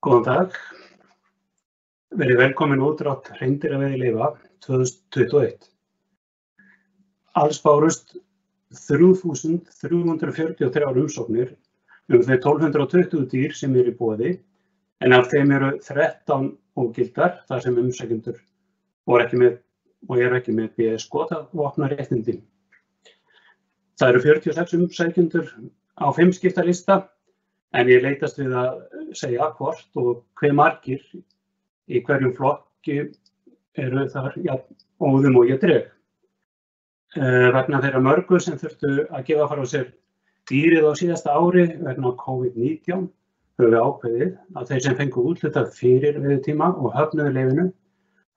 Góðan dag. Verið velkomin útdrátt hreindýraveiðileyfa 2021. Alls bárust 3.343 umsóknir þau 1.220 dýr sem eru í boði, en af þeim eru 13 ógildar þar sem umsækjendur eru ekki með BS-skotavopnaréttindi. Það eru 46 umsækjendur á 5 skipta lista, en ég leitast við að segja hvort og hve margir í hverjum flokki eru þar óðum og ég dreg. Vegna þeirra mörgu sem þurftu að gefa frá sér dýrið á síðasta ári vegna COVID-19 höfum við ákveðið að þeir sem fengu úthlutað fyrir veiðitíma og höfnuðu leyfinu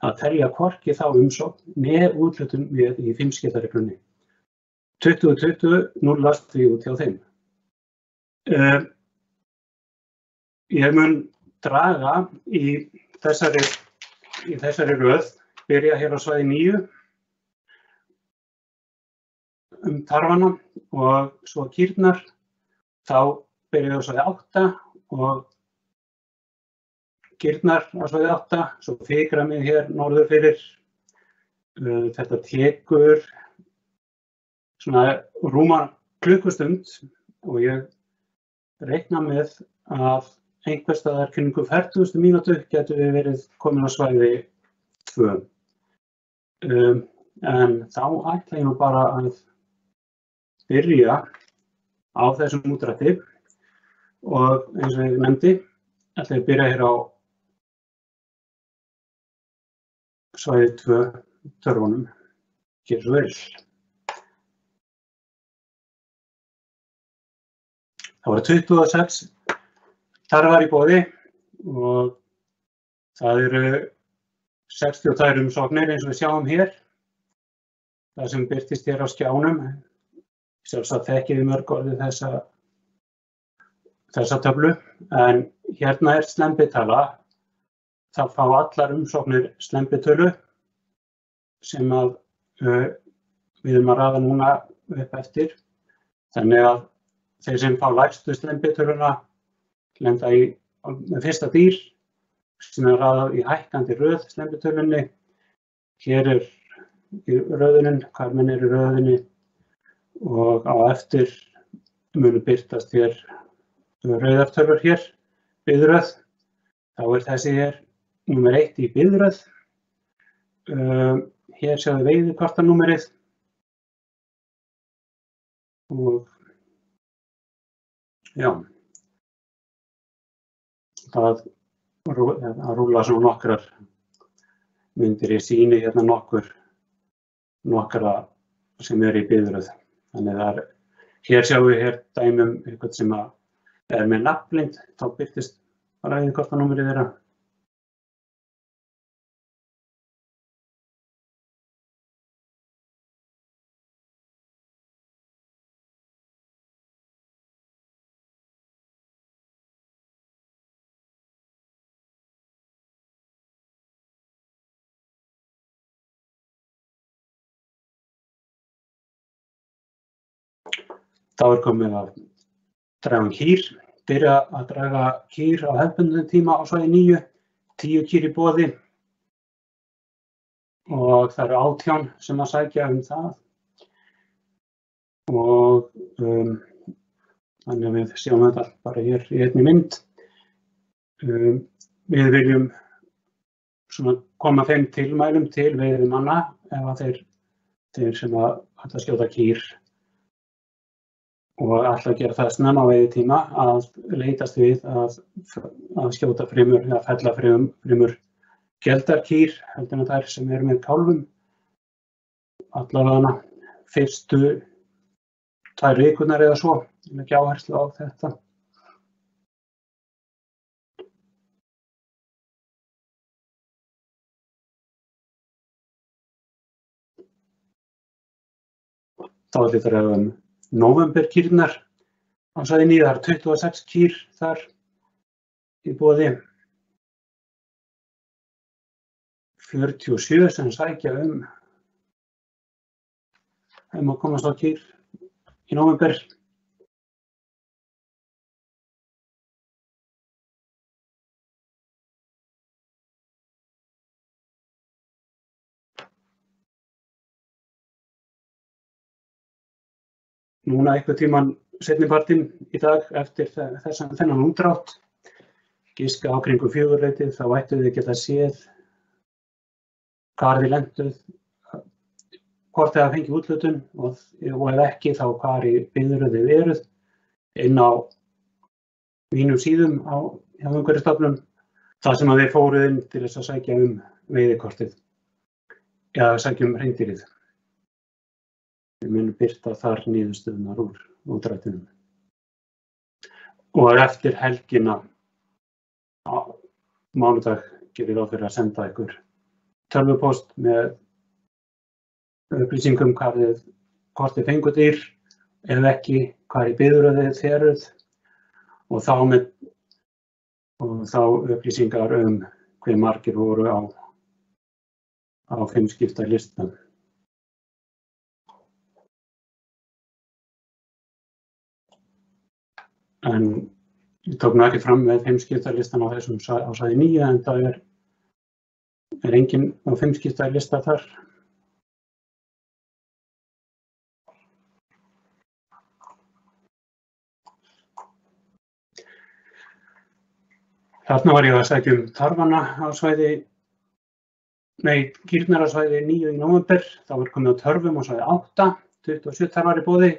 að telja hvorki þá umsókn né úthlutun með í 5 skipta reglunni. 2020 núllast því út hjá þeim. Ég mun draga í þessari röð, byrja hér á svæði 9 tarfana og svo kýrnar, þá byrja á svæði 8 og kýrnar á svæði 8, svo fikra mig hér norður fyrir. Þetta tekur svona rúma klukkustund og ég reikna með að einhvers staðar kringum 40 mínútu getum við verið komin á svæði 2. En þá ætla ég nú bara að byrja á þessum útdrætti og eins og ég nefndi, ætla ég að byrja hér á svæði 2 törfunum. Gjörðu svo vel. Það voru 26 tarfar í boði og það eru 62 umsóknir eins og við sjáum hér. Það sem birtist hér á skjánum. Sjálfsagt þekkið þið mörg orðið þessa töflu, en hérna er slembitala. Það fá allar umsóknir slembitölu sem við erum að raða núna upp eftir. Þannig að þeir sem fá lægstu slembitöluna lenda með fyrsta dýr sem er raðað í hækkandi röð slembitölunni. Hér er í röðunin, karminn er í röðinni og á eftir munu birtast hér rauðar tölur hér, biðröð. Þá er þessi hér númer 1 í biðröð. Hér sjáum við veiðikortanúmerið og já, það rúlla svona nokkrar myndir. Ég sýni hérna nokkra sem eru í biðröð. Þannig að hér sjáum við hér dæmum eitthvað sem er með nafnleynd, þá birtist veiðikortanúmerið þeirra. Þá er komið að draga kýr, byrja að draga kýr á hefðbundnum tíma á svæði 9, 10 kýr í boði og það eru 18 sem að sækja það. Og þannig að við sjáum þetta bara hér í einni mynd. Við viljum svona koma þeim tilmælum til veiðimanna ef að þeir sem að ætla að skjóta kýr og ætla að gera það snemma á veiðitíma að leitast við að skjóta fremur, eða fella fremur geldarkýr heldur en þær sem eru með kálfum. Allavega fyrstu 2 vikurnar eða svo, ekki áherslu á þetta. Þá er þetta nóvemberkýrnar á svæði 9, það eru 26 kýr þar í boði. 47 sem sækja að komast á kýr í nóvember. núna einhvern tímann seinnipartinn í dag eftir þennan útdrátt, giska á kringum 4-leytið, þá ættu þið geta séð hvar þið lentuð, hvort þið hafa fengið úthlutun og ef ekki þá hvar í biðröð þið eruð inn á mínum síðum hjá Umhverfisstofnun, þar sem þið fóruð inn til þess að sækja veiðikortið eða sækja hreindýrið. Við munum birta þar niðurstöðurnar úr útdrættinum. Og eftir helgina á mánudag gerir ráð fyrir að senda ykkur tölvupóst með upplýsingum hvort þið fenguð dýr, ef ekki hvar í biðröð þið eruð og þá upplýsingar hve margir voru á 5 skipta listan. En ég tók nú ekki fram með 5 skipta listan á þessum á svæði 9, en það er engin á 5 skipta lista þar. Þarna var ég að sækja tarfana á kýrnar á svæði 9 í nóvember. Það var komið á törfum á svæði 8, 27 tarfar í boði.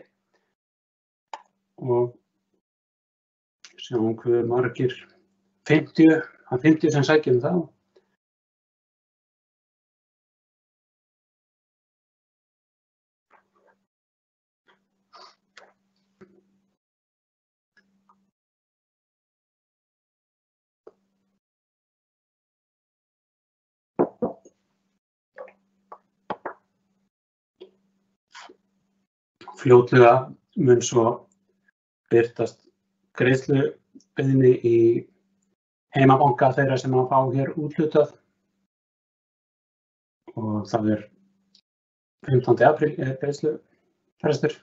Og sjáum hve margir, 50 sem sækjum þá. Fljótlega mun svo birtast greiðslubeiðni í heimabanka þeirra sem fá hér úthlutað og það er 15. apríl greiðslufrestur.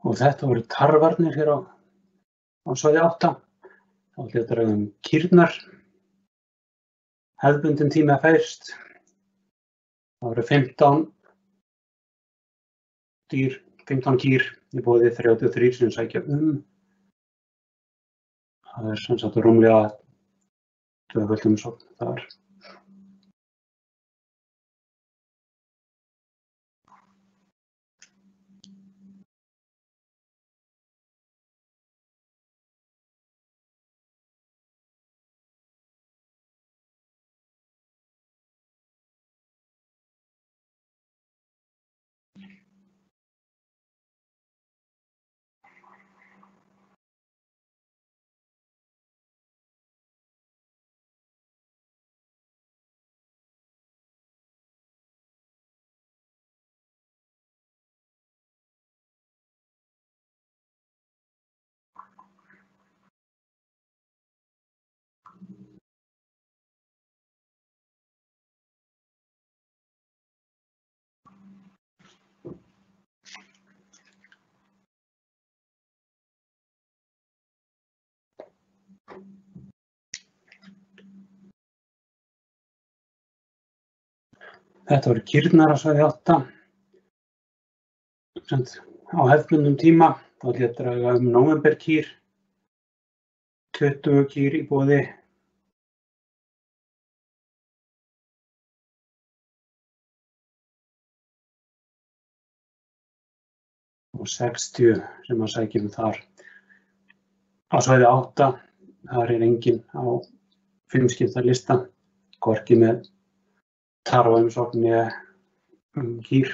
Og þetta voru tarfarnir hér á svæði 8. Þá ætla ég að draga kýrnar. Hefðbundin tími að fæst. Það voru 15 kýr í boði, 33 sem sækja Það er sem sagt rúmlega 2 umsókn þar. Þetta voru kýrnar á svæði 8. Á hefðbundnum tíma þá ætla ég að draga nóvemberkýr, 20 kýr í boði. Og 60 sem að sækjum þar. Á svæði 8, þar er enginn á 5 skipta lista, hvorki með tarfaumsókn né kýr.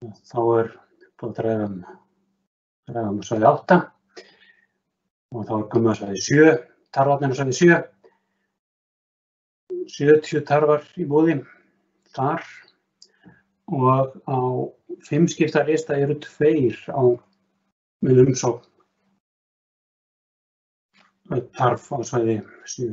Þá er búið að draga svæði 8 og þá er komið að svæði 7, tarfarnir á svæði 7. 70 tarfar í boði þar og á 5 skipta lista eru 2 með umsókn tarf á svæði 7.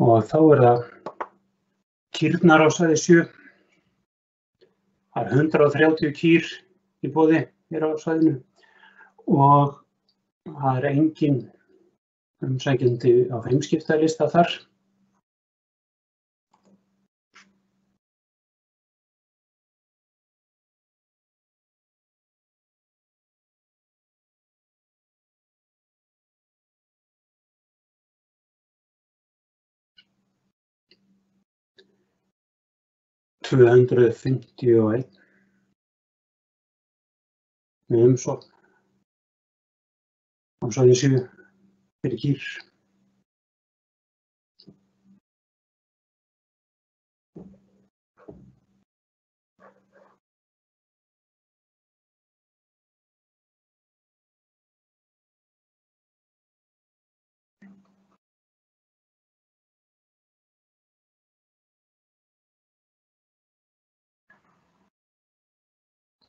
Og þá það kýrnar á svæði 7. Það 130 kýr í boði hér á svæðinu og það engin umsækjandi á fimmskiptalista þar. $251 með umsókn á svæði 7 fyrir kýr.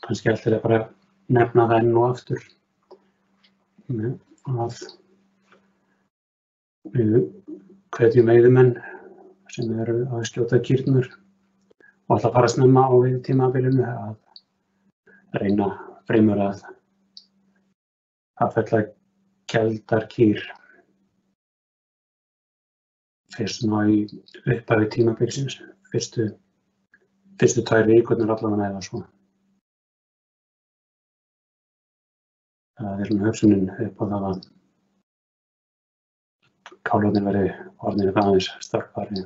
Kannski ætti bara að nefna það enn og aftur að við hvetjum veiðimenn sem eru að skjóta kýrnar og ætla að fara snemma á veiðitímabilinu að reyna fremur að fella keldarkýr fyrst í upphafi tímabilsins, fyrstu 2 vikurnar allavega eða svo. Það hugsunin upp á það að kálfarnir verði orðnir aðeins sterkari.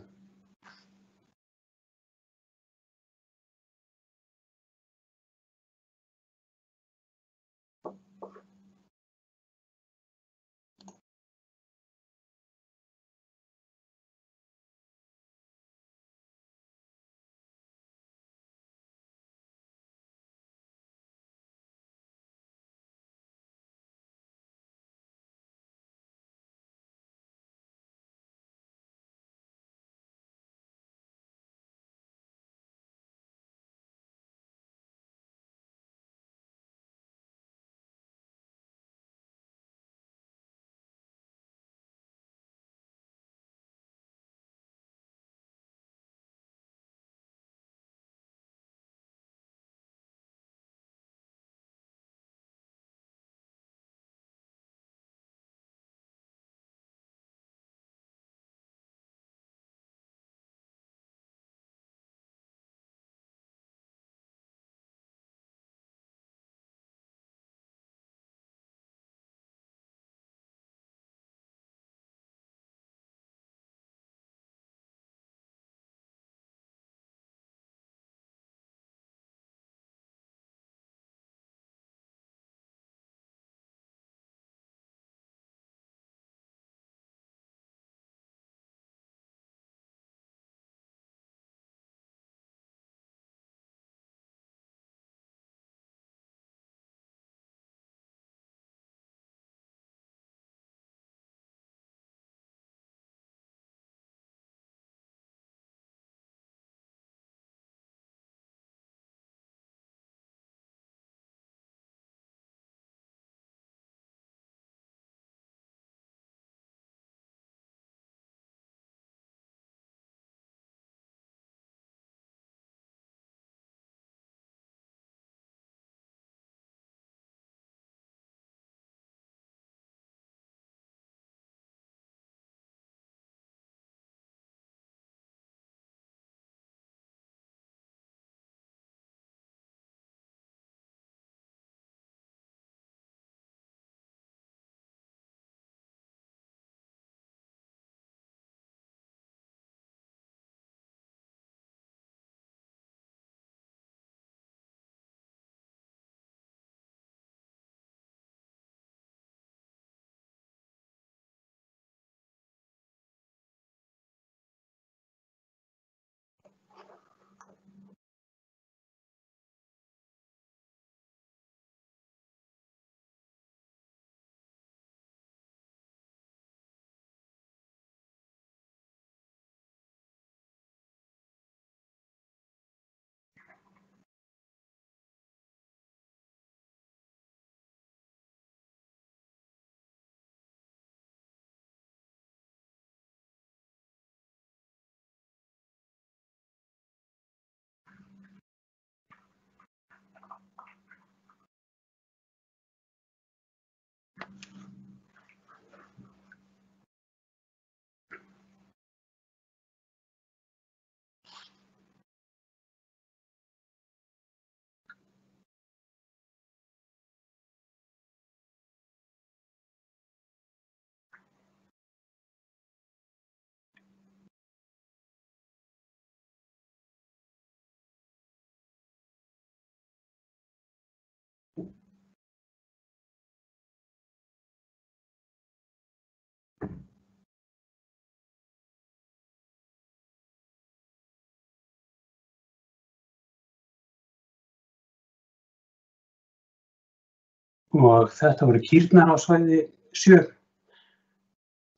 og þetta voru kýrnar á svæði 7.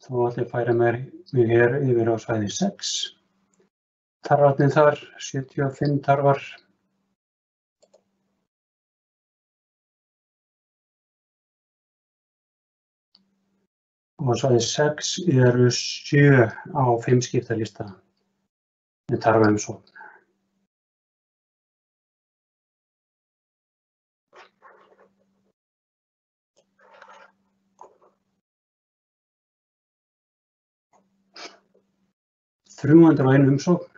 Þá ætla ég að færa mig hér yfir á svæði 6. Tarfarnir þar, 75 tarfar. Og svæði 6 eru 7 á 5 skiptalista með tarfaumsókn. Þrjúhundruð og ein umsókn.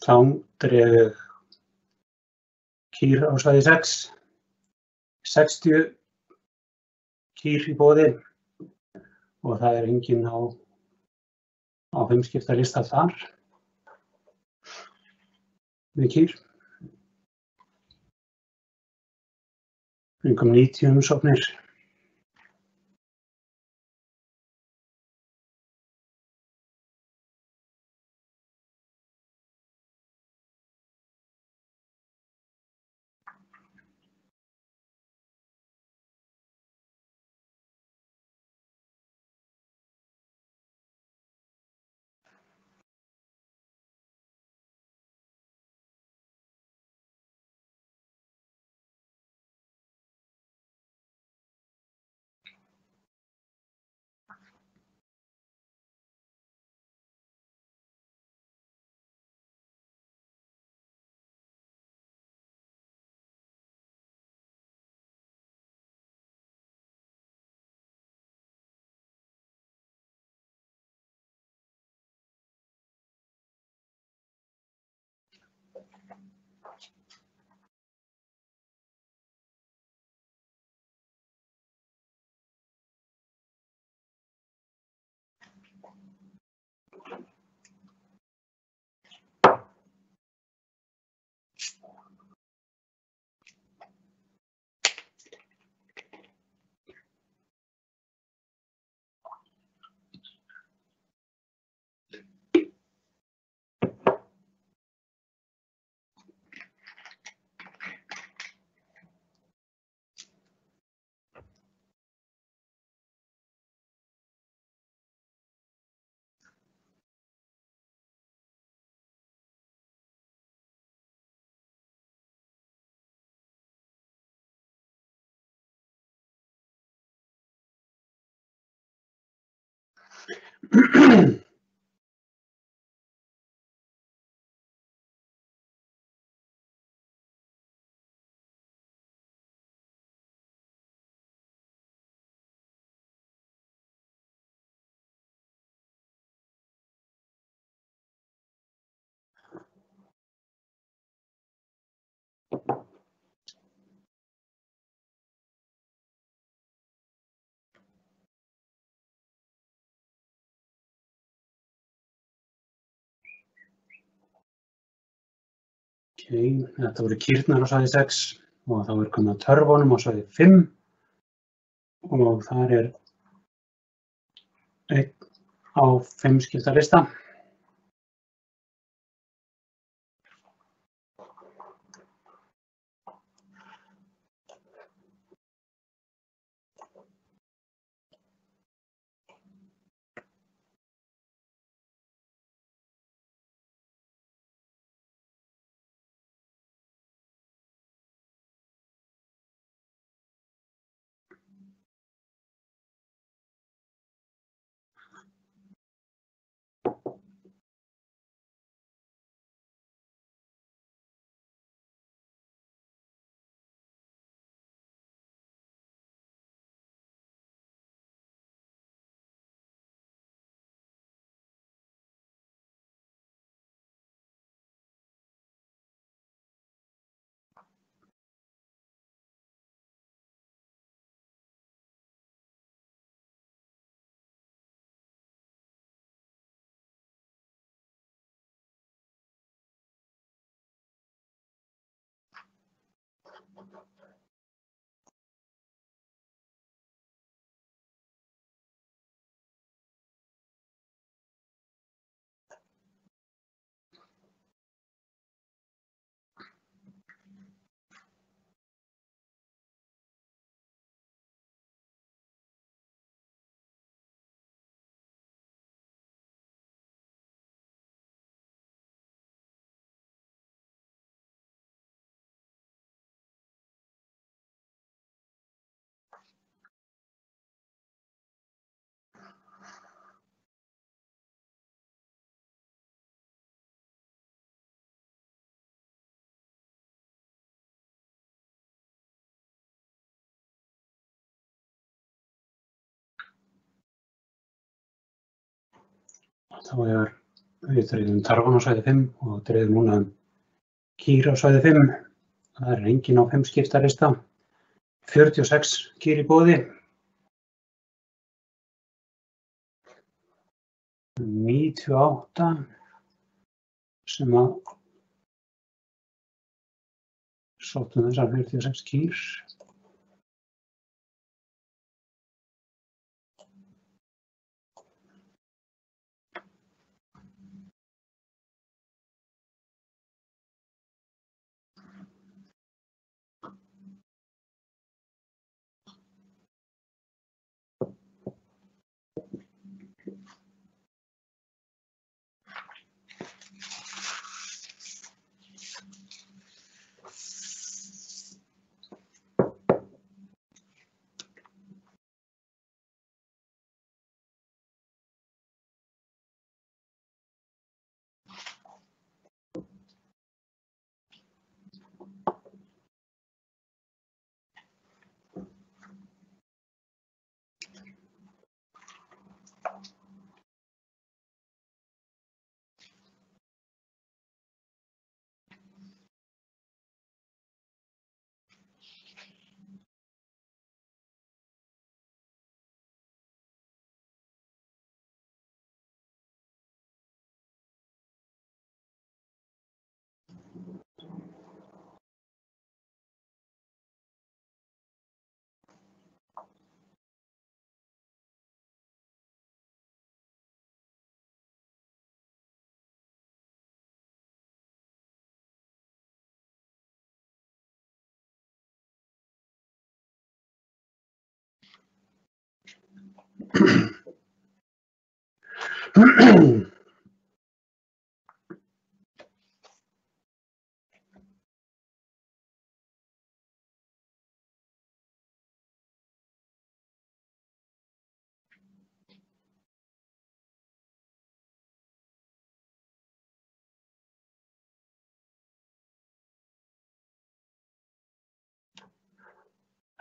Þá dreg ég kýr á svæði 6, 60 kýr í boði og það er enginn á 5 skiptalista þar með kýr. Kringum 90 umsóknir. Þetta voru kýrnar á svæði 6 og þá er komið að törfunum á svæði 5 og þar er einn á 5 skipta lista. Þá við dreifum tarfan á svæði 5 og dreifum núna kýr á svæði 5. Það er engin á 5 skipta lista. 46 kýr í boði. 98 sem að sóttu þessar 46 kýr.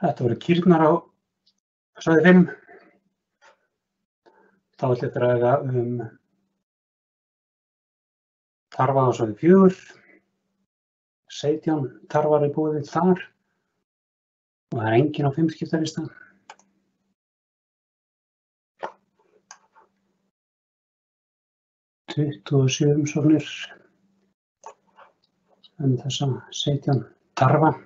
Þetta voru kýrnar á svæði 5. Þá ætla ég að draga tarfa á svæði 4. 17 tarfar í boði þar og það er engin á 5 skiptalista. (27 umsóknir þessa 17 tarfa.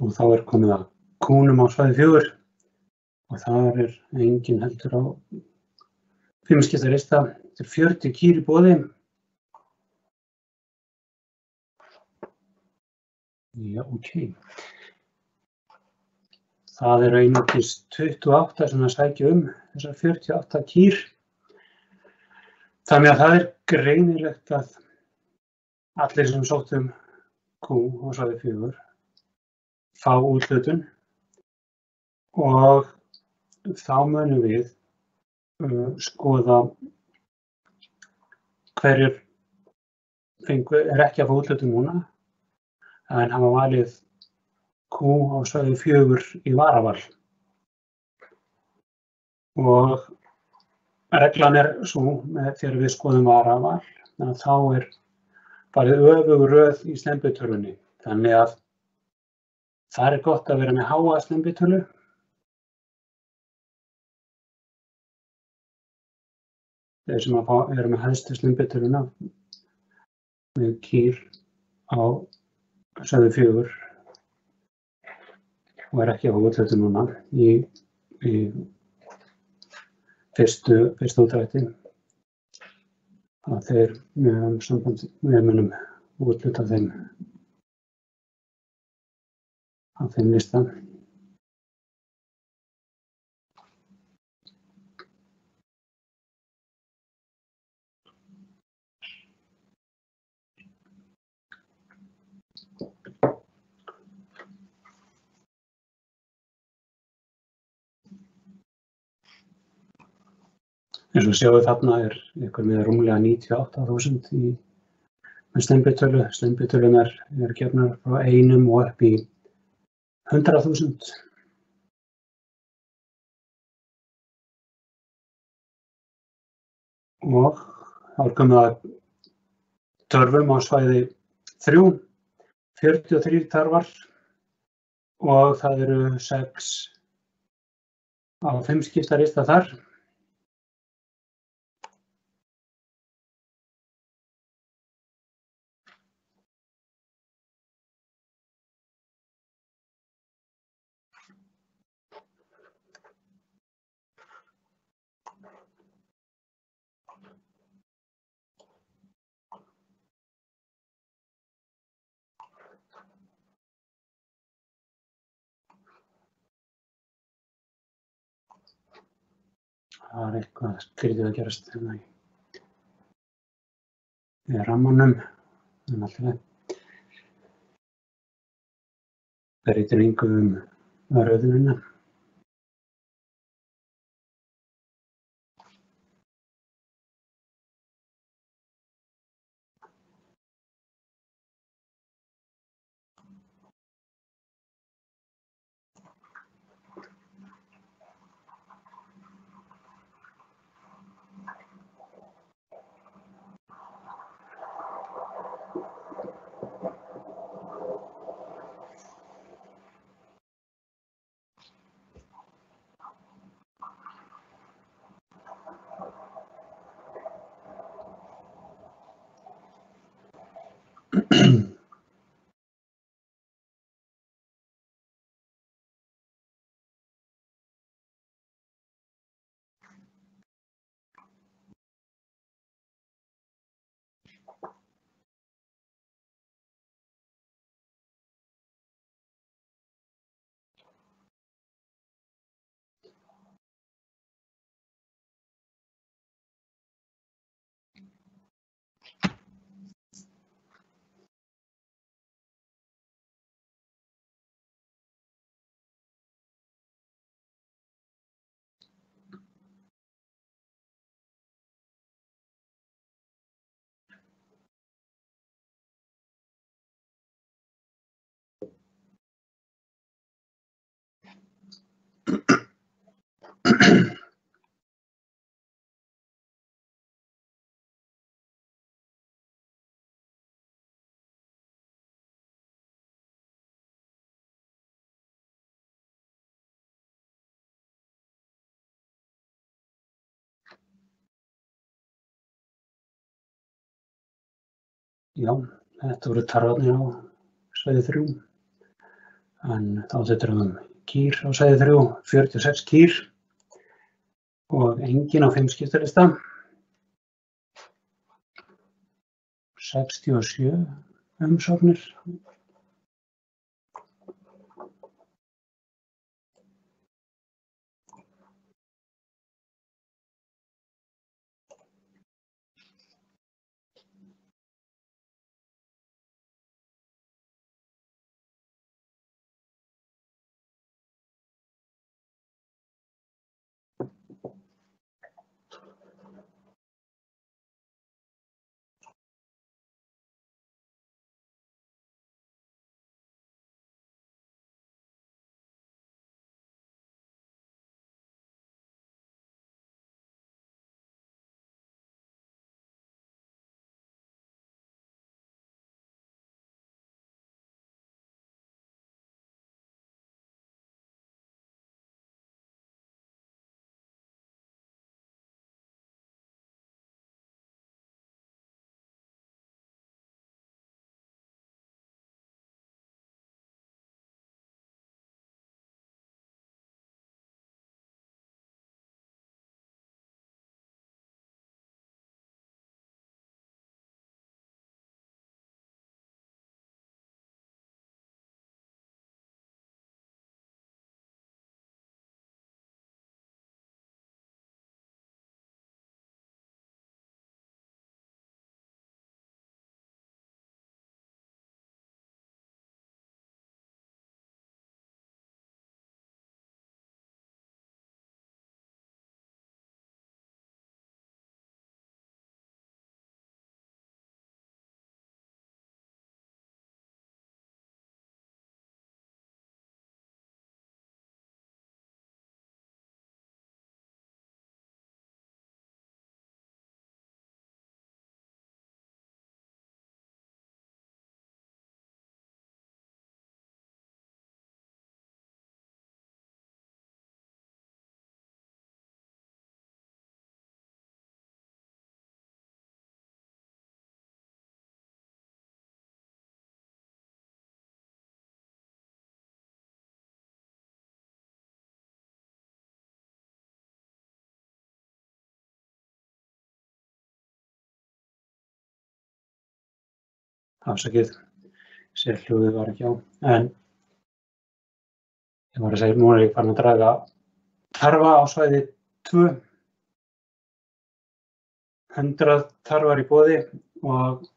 Og þá er komið að kúnum á svæði 4 og þar er engin heldur á 5 skiptalista. Þetta er 40 kýr í boði. Já, ok. Það eru einungis 28 sem að sækja þessar 48 kýr. Þannig að það er greinilegt að allir sem sóttu kú á svæði 4 fá úthlutun og þá munum við skoða hverjir er ekki að fá úthlutun núna en hafa valið kú á svæði 4 í varaval. Og reglan er svo þegar við skoðum varaval að þá er farið öfug röð í slembitölu. Þannig að það er gott að vera með háa slembitölu. Þeir sem eru með hæstu slembitöluna með kýr á svæði 4 og er ekki á úthlutun núna í fyrstu útdrætti. Að þeir við munum úthluta þeim á þeim lista. Eins og sjáum þarna er ykkur með rúmlega 98.000 með slembitölu. Slembitölunar eru gefnar frá 1 og upp í 100.000. Og þá er komið að törfum á svæði 3, 43 tarfar og það eru 6 á 5 skiptalista þar. Það er eitthvað skrítið að gerast hérna í rammanum, en allt í lagi. breytir engu röðunina. Já, þetta voru tarfarnir á svæði 3. En þá þetta kýr á svæði 3, 46 kýr og engin á 5 skiptalista. 67 umsóknir. Afsakið, sérhljóðið var ekki á. En ég var að segja, nú ég farin að draga tarfa á svæði 2. 100 tarfar í boði og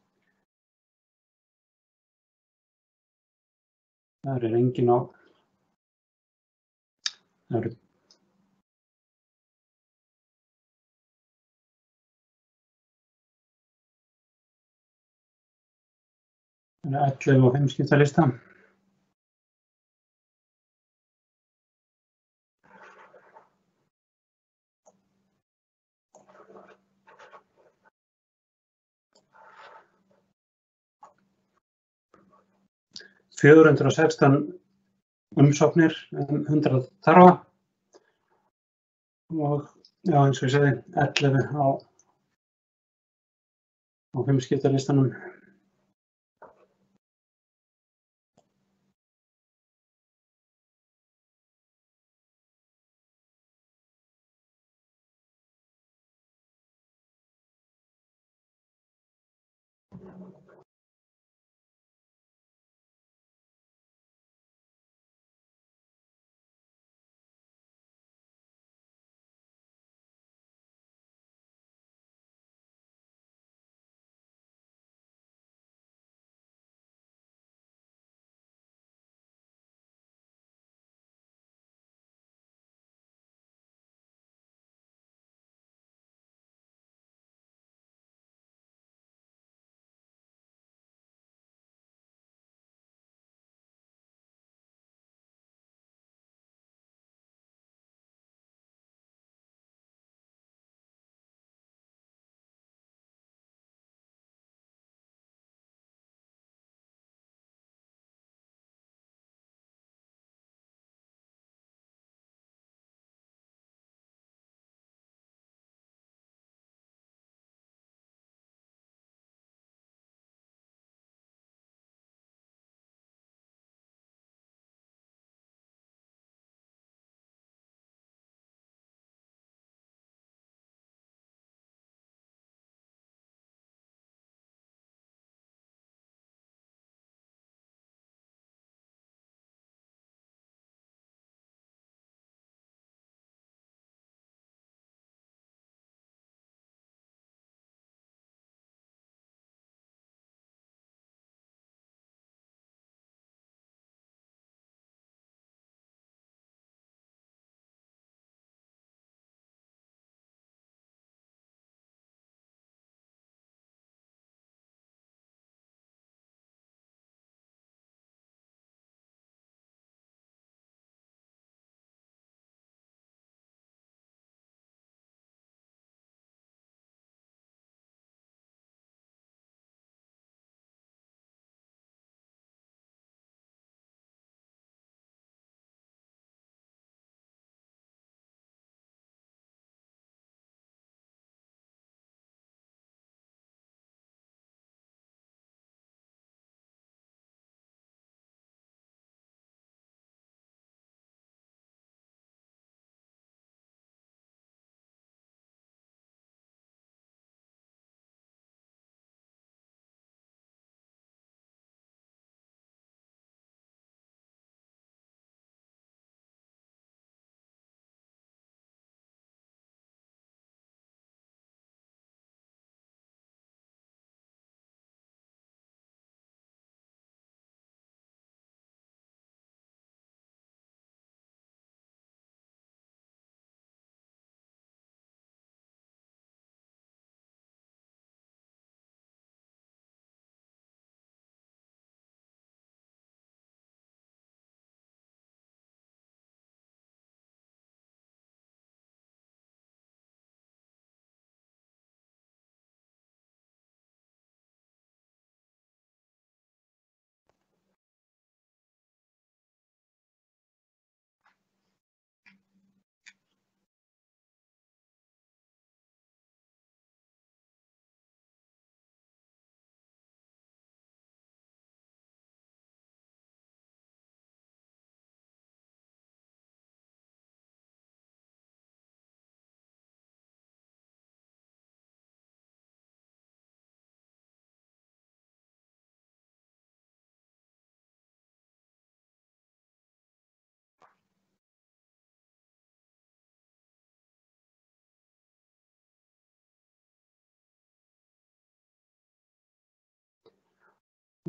Það engin á. Það eru 11 á heimskiptalista. (416) umsóknir 100 tarfa og já, eins og ég segi, 11 á heimskiptalistanum.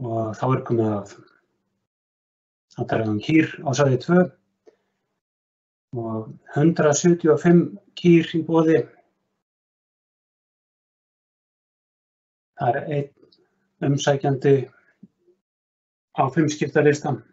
Og þá komið að Það er kýr á svæði 2 og 175 kýr í boði. Það er einn umsækjandi á 5 skiptalistan.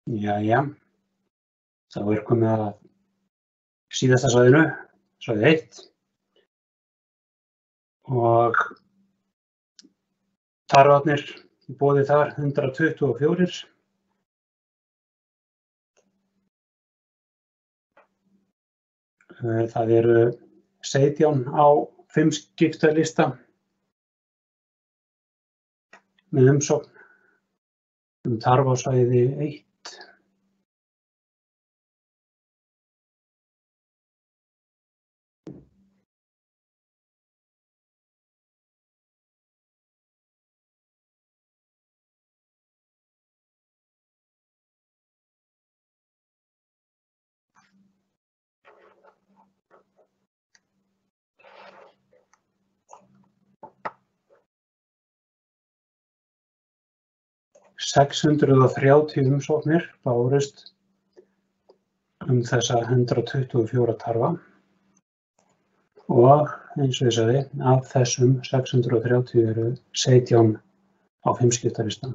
Jæja, þá er komið að síðasta svæðinu, svæði 1 og tarfarnir í boði þar 124. Það eru 17 á 5 skipta lista með umsókn tarf á svæði 1. ,630 umsóknir bárust þessa 124 tarfa og eins og ég sagði, af þessum 630 eru 17 á 5 skipta lista.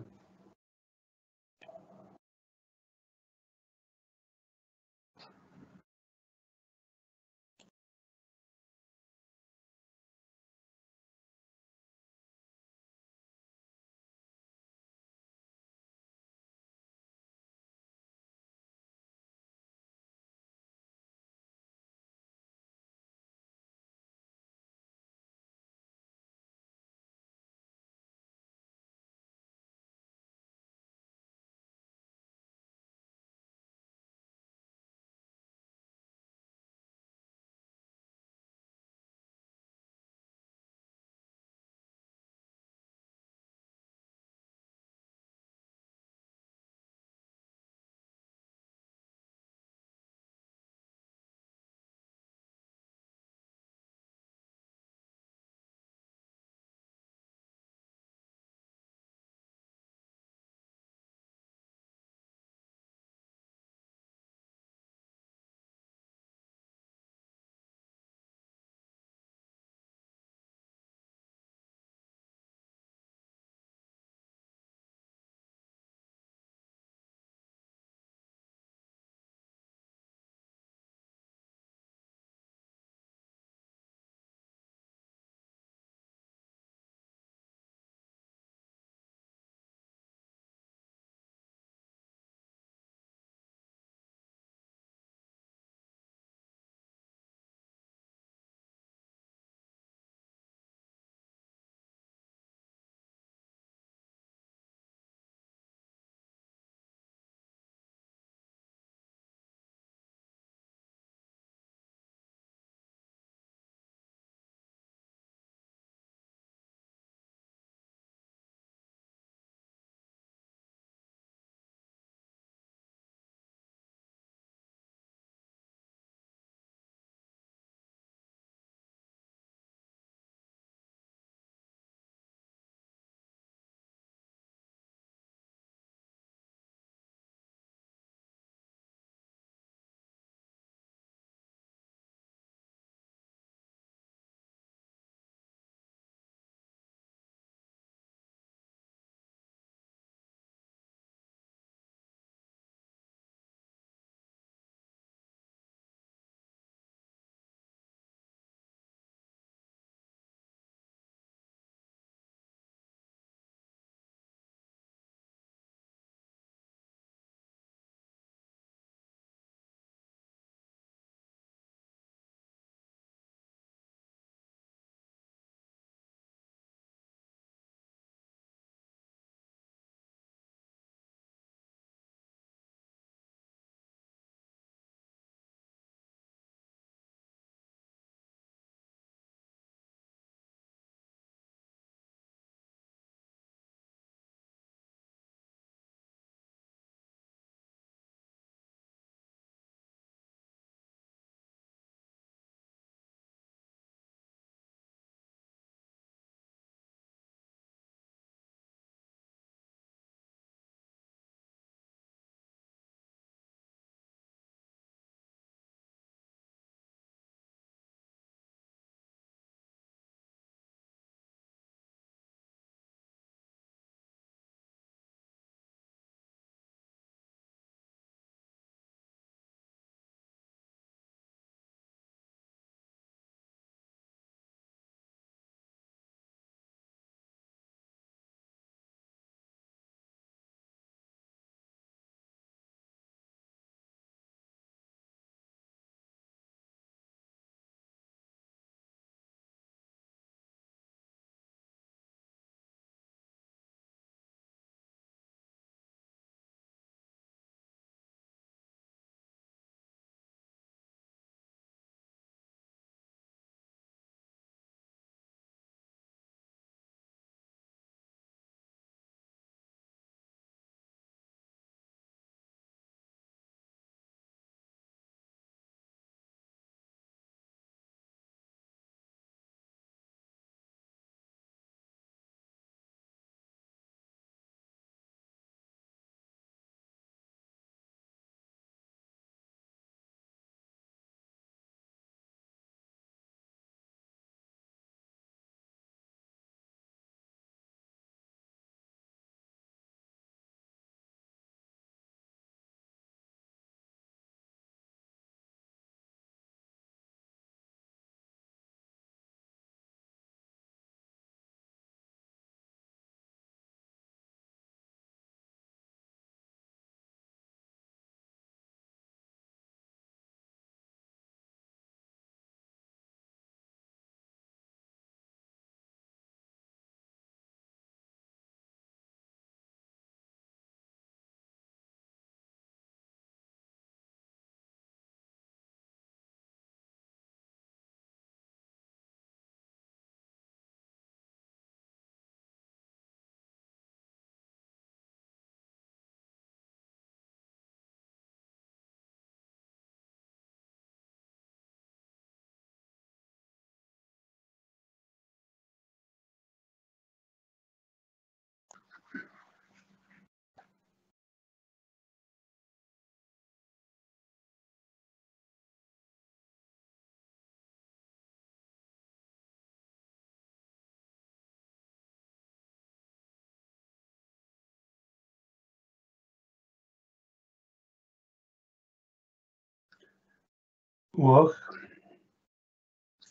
Og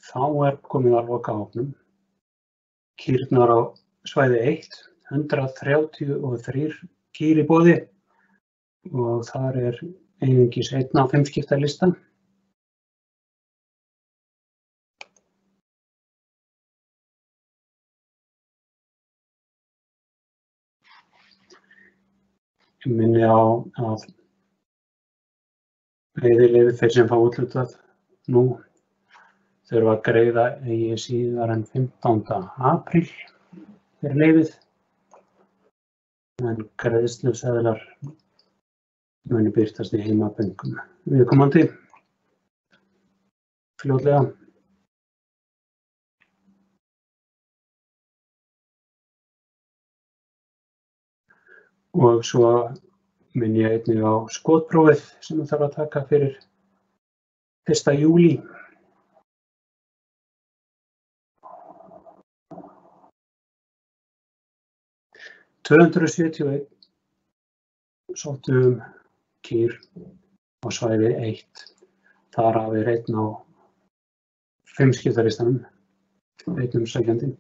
þá er komið að lokahópnum. Kýrnar á svæði 1, 133 kýr í boði og þar er einungis 1 á 5 skipta lista. Ég minni á að veiðileyfi þeir sem fá úthlutað nú þurfa að greiða eigi síðar en 15. apríl fyrir leyfið, en greiðsluseðlar muni birtast í heimabönkum viðkomandi fljótlega. Og svo minni ég einnig á skotprófið sem þarf að taka fyrir 1. júlí. (271) sóttu kýr á svæði 1. Þar af er 1 á 5 skipta listanum, 1 umsækjandi.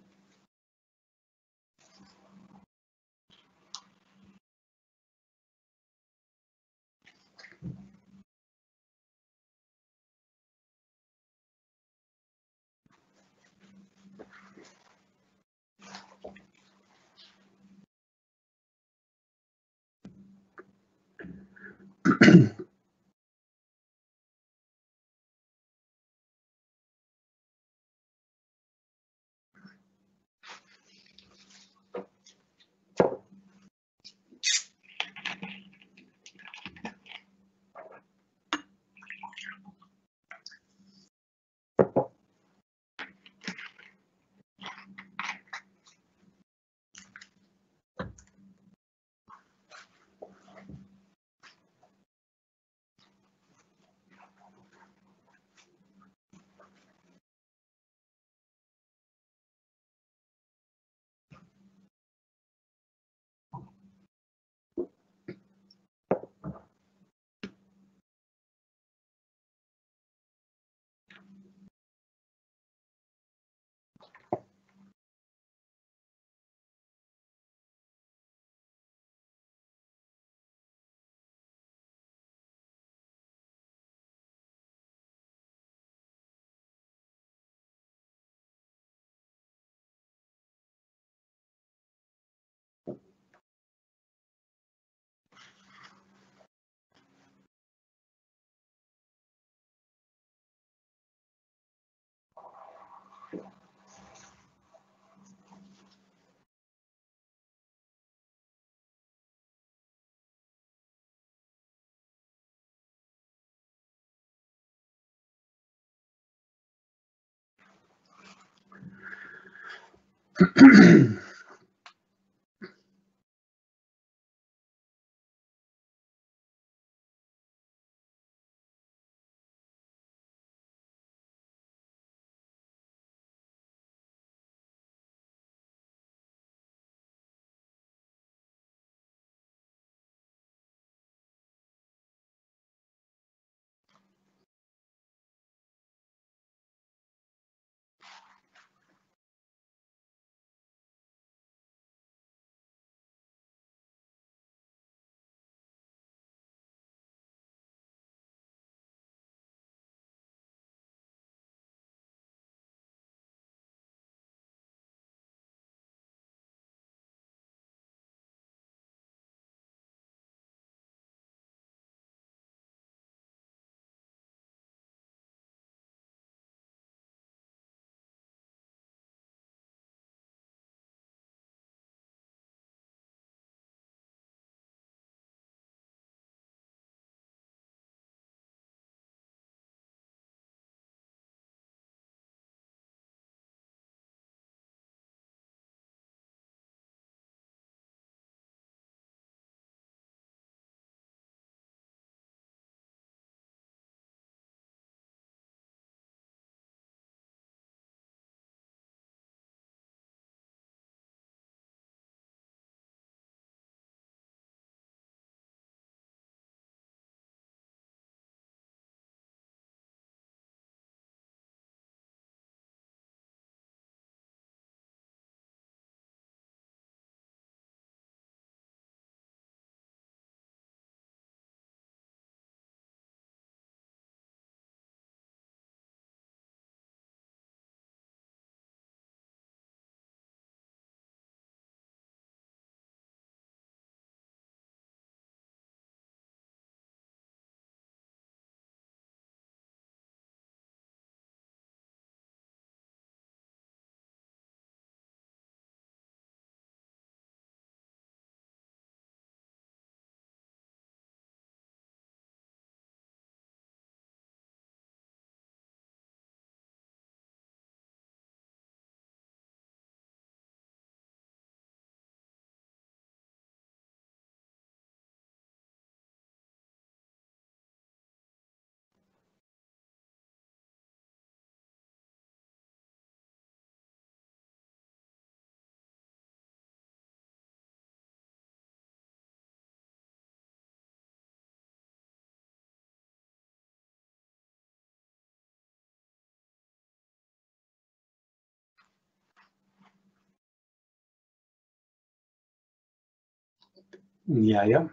Jæja,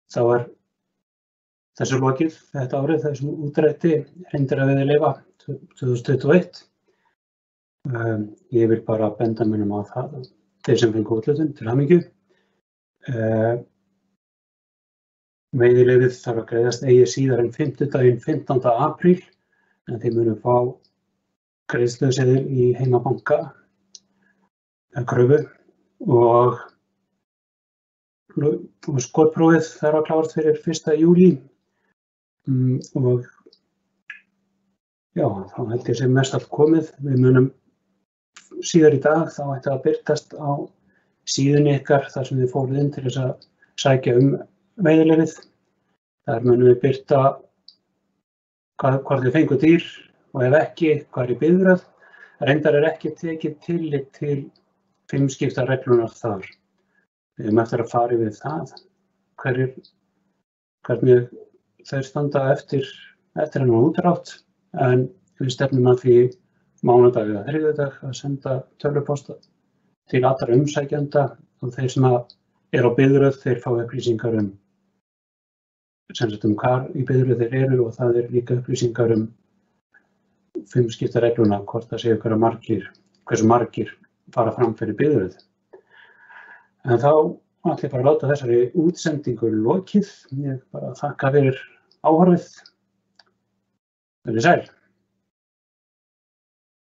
þá þessu lokið þetta árið, þessum útdrætti hreindýra veiðileyfa 2021. Ég vil bara benda mönnum á það, þeir sem fengu úthlutun til hamingju. Veiðileyfið þarf að greiðast eigi síðar en fimmtudaginn 15. apríl, en þið munum fá greiðsluseðil í heimabanka kröfu og skotprófið þarf að klárast fyrir 1. júlí og já, þá held ég sé mest allt komið. Við munum síðar í dag þá ætti að birtast á síðunni ykkar þar sem þið fóruð inn til þess að sækja veiðileyfið. Þar munum við birta hvort þið fengu dýr og ef ekki, hvað í biðröð. Reyndar ekki tekið tillit til 5 skipta reglunar þar. Við höfum eftir að fara yfir það, hvernig þeir standa eftir hennar útdrátt, en við stefnum að því mánudag eða þriðjudag að senda tölvupósta til allra umsækjenda og þeir sem eru á biðröð, þeir fá upplýsingar hvar í biðröð þeir eru og það líka upplýsingar 5 skipta regluna, hvort það séu hversu margir fara fram fyrir biðröð. En þá ætla ég bara að láta þessari útsendingu lokið. Ég bara þakka fyrir áhorfið. Verið sæl.